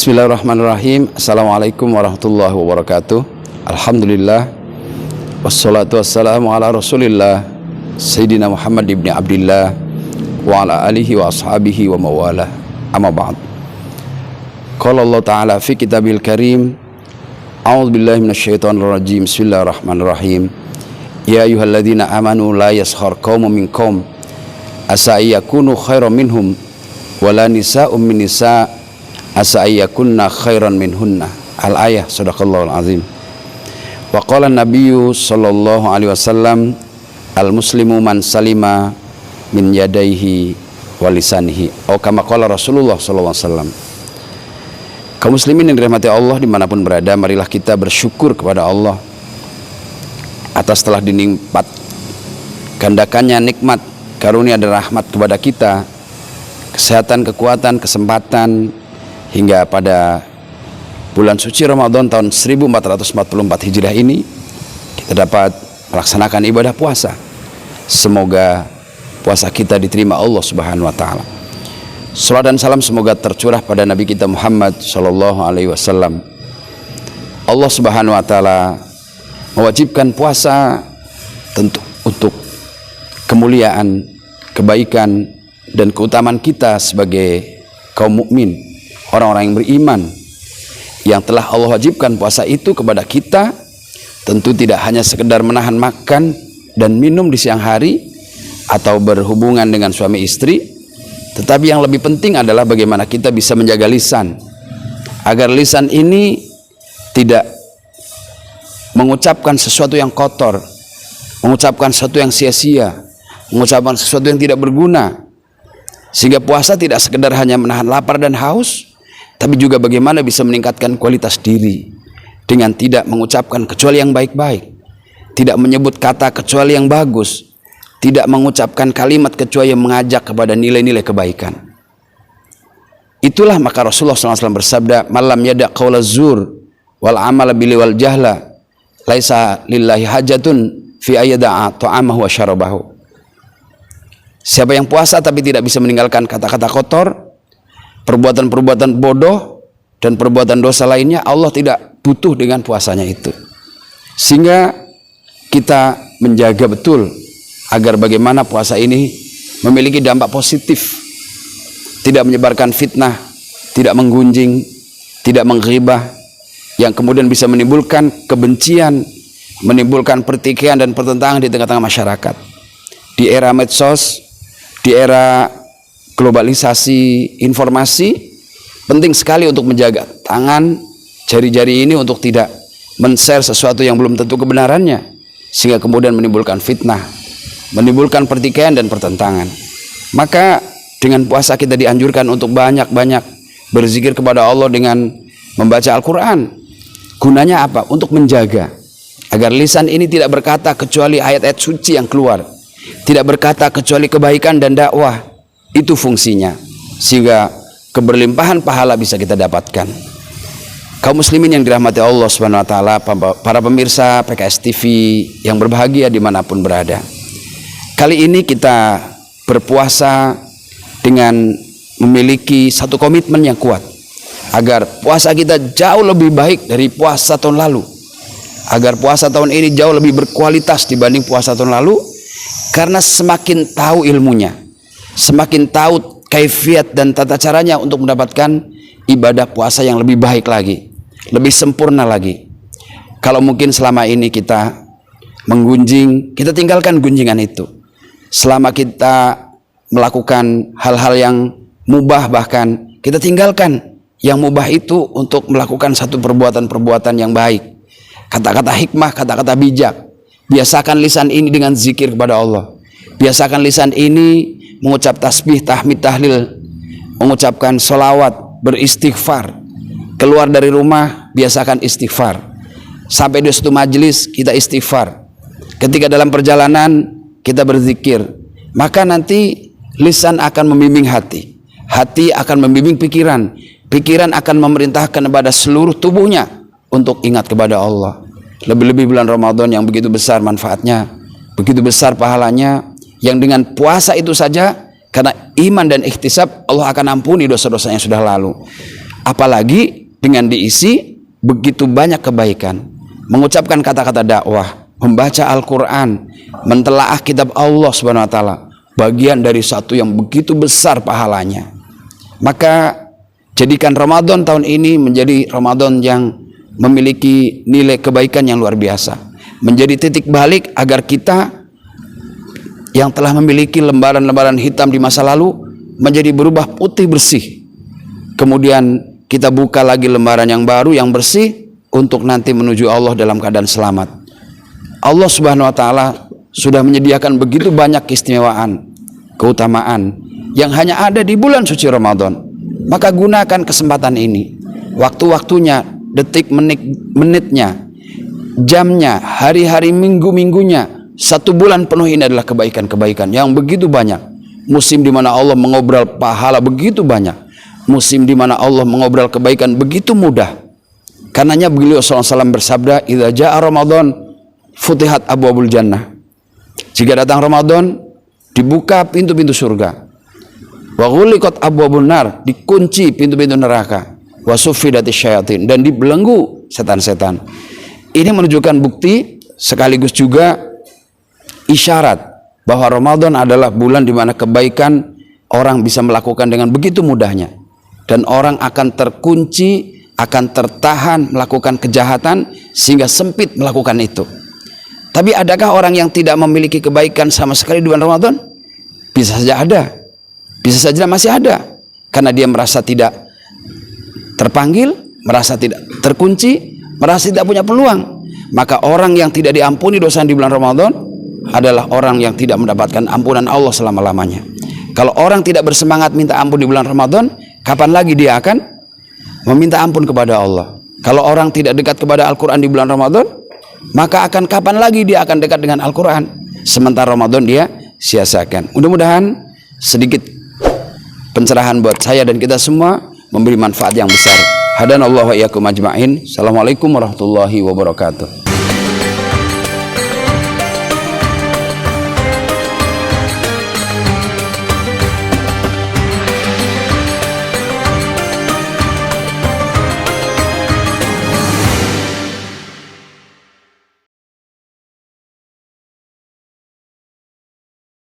Bismillahirrahmanirrahim. Assalamualaikum warahmatullahi wabarakatuh. Alhamdulillah. Wassalatu wassalamu ala rasulillah Sayyidina Muhammad ibn Abdillah wa ala alihi wa ashabihi wa mawalah. Amma ba'd. Qala Allah ta'ala fi kitabil karim, a'udzu billahi minasyaitonir rajim. Bismillahirrahmanirrahim. Ya ayyuhalladzina amanu la yaskhar qaumun min qaum asa yakunu khairan minhum wala nisa'un min nisa' asa ayyakunna khairan minhunna. Al-ayah. Sadaqallahul azim. Wa qala an-nabiyyu sallallahu alaihi wasallam, al-muslimu man salima min yadaihi wa lisanihi. Atau kama qala Rasulullah sallallahu alaihi wasallam. Kaum muslimin yang dirahmati Allah dimanapun berada, marilah kita bersyukur kepada Allah atas telah dinimpat gandakannya nikmat, karunia dan rahmat kepada kita, kesehatan, kekuatan, kesempatan, hingga pada bulan suci Ramadan tahun 1444 Hijriah ini kita dapat melaksanakan ibadah puasa. Semoga puasa kita diterima Allah Subhanahu wa taala. Salawat dan salam semoga tercurah pada Nabi kita Muhammad sallallahu alaihi wasallam. Allah Subhanahu wa taala mewajibkan puasa tentu untuk kemuliaan, kebaikan dan keutamaan kita sebagai kaum mukmin, orang-orang yang beriman, yang telah Allah wajibkan puasa itu kepada kita. Tentu tidak hanya sekedar menahan makan dan minum di siang hari atau berhubungan dengan suami istri, tetapi yang lebih penting adalah bagaimana kita bisa menjaga lisan, agar lisan ini tidak mengucapkan sesuatu yang kotor, mengucapkan sesuatu yang sia-sia, mengucapkan sesuatu yang tidak berguna. Sehingga puasa tidak sekedar hanya menahan lapar dan haus, tapi juga bagaimana bisa meningkatkan kualitas diri dengan tidak mengucapkan kecuali yang baik-baik, tidak menyebut kata kecuali yang bagus, tidak mengucapkan kalimat kecuali yang mengajak kepada nilai-nilai kebaikan. Itulah maka Rasulullah SAW bersabda, malam yada' qawla zur wal amala bili wal jahla laisa lillahi hajatun fi ayyada'a ta'amahu wa syarabahu. Siapa yang puasa tapi tidak bisa meninggalkan kata-kata kotor, perbuatan-perbuatan bodoh dan perbuatan dosa lainnya, Allah tidak butuh dengan puasanya itu. Sehingga kita menjaga betul agar bagaimana puasa ini memiliki dampak positif, tidak menyebarkan fitnah, tidak menggunjing, tidak menghibah, yang kemudian bisa menimbulkan kebencian, menimbulkan pertikaian dan pertentangan di tengah-tengah masyarakat. Di era medsos, di era globalisasi informasi, penting sekali untuk menjaga tangan, jari-jari ini untuk tidak men-share sesuatu yang belum tentu kebenarannya, sehingga kemudian menimbulkan fitnah, menimbulkan pertikaian dan pertentangan. Maka dengan puasa kita dianjurkan untuk banyak-banyak berzikir kepada Allah dengan membaca Al-Quran. Gunanya apa? Untuk menjaga agar lisan ini tidak berkata kecuali ayat-ayat suci yang keluar, tidak berkata kecuali kebaikan dan dakwah. Itu fungsinya, sehingga keberlimpahan pahala bisa kita dapatkan. Kaum muslimin yang dirahmati Allah Subhanahu wa taala, para pemirsa PKS TV yang berbahagia dimanapun berada, kali ini kita berpuasa dengan memiliki satu komitmen yang kuat, agar puasa kita jauh lebih baik dari puasa tahun lalu, agar puasa tahun ini jauh lebih berkualitas dibanding puasa tahun lalu. Karena semakin tahu ilmunya, semakin tahu kaifiat dan tata caranya untuk mendapatkan ibadah puasa yang lebih baik lagi, lebih sempurna lagi. Kalau mungkin selama ini kita menggunjing, kita tinggalkan gunjingan itu. Selama kita melakukan hal-hal yang mubah, bahkan kita tinggalkan yang mubah itu untuk melakukan satu perbuatan-perbuatan yang baik. Kata-kata hikmah, kata-kata bijak. Biasakan lisan ini dengan zikir kepada Allah. Biasakan lisan ini mengucap tasbih, tahmid, tahlil, mengucapkan sholawat, beristighfar. Keluar dari rumah, biasakan istighfar. Sampai di suatu majelis, kita istighfar. Ketika dalam perjalanan, kita berzikir. Maka nanti lisan akan membimbing hati. Hati akan membimbing pikiran. Pikiran akan memerintahkan kepada seluruh tubuhnya untuk ingat kepada Allah. Lebih-lebih bulan Ramadan yang begitu besar manfaatnya, begitu besar pahalanya, yang dengan puasa itu saja, karena iman dan ikhtisab, Allah akan ampuni dosa-dosa yang sudah lalu. Apalagi dengan diisi begitu banyak kebaikan. Mengucapkan kata-kata dakwah, membaca Al-Quran, mentelaah kitab Allah Subhanahu wa Ta'ala, bagian dari satu yang begitu besar pahalanya. Maka jadikan Ramadan tahun ini menjadi Ramadan yang memiliki nilai kebaikan yang luar biasa, menjadi titik balik agar kita yang telah memiliki lembaran-lembaran hitam di masa lalu menjadi berubah putih bersih. Kemudian kita buka lagi lembaran yang baru yang bersih untuk nanti menuju Allah dalam keadaan selamat. Allah Subhanahu wa Ta'ala sudah menyediakan begitu banyak keistimewaan, keutamaan yang hanya ada di bulan suci Ramadan. Maka gunakan kesempatan ini, waktu-waktunya, menitnya, jamnya, hari-hari, minggu-minggunya. 1 bulan penuh ini adalah kebaikan-kebaikan yang begitu banyak. Musim di mana Allah mengobrol pahala begitu banyak. Musim di mana Allah mengobrol kebaikan begitu mudah. Karenanya beliau SAW bersabda, "Idza jaa Ramadan futihat abwabul jannah." Jika datang Ramadan, dibuka pintu-pintu surga. Wa ghuliqat abwabun nar, dikunci pintu-pintu neraka. Wa suffidatis syayatin, dan dibelenggu setan-setan. Ini menunjukkan bukti sekaligus juga isyarat bahwa Ramadan adalah bulan di mana kebaikan orang bisa melakukan dengan begitu mudahnya, dan orang akan terkunci, akan tertahan melakukan kejahatan sehingga sempit melakukan itu. Tapi adakah orang yang tidak memiliki kebaikan sama sekali di bulan Ramadan? Bisa saja ada, bisa saja masih ada, karena dia merasa tidak terpanggil, merasa tidak terkunci, merasa tidak punya peluang. Maka orang yang tidak diampuni dosa di bulan Ramadan adalah orang yang tidak mendapatkan ampunan Allah selama-lamanya. Kalau orang tidak bersemangat minta ampun di bulan Ramadan, kapan lagi dia akan meminta ampun kepada Allah? Kalau orang tidak dekat kepada Al-Quran di bulan Ramadan, maka akan kapan lagi dia akan dekat dengan Al-Quran? Sementara Ramadan dia sia-siakan. Mudah-mudahan sedikit pencerahan buat saya dan kita semua memberi manfaat yang besar. Hadanallahu wa iyyakum ajma'in. Assalamualaikum warahmatullahi wabarakatuh.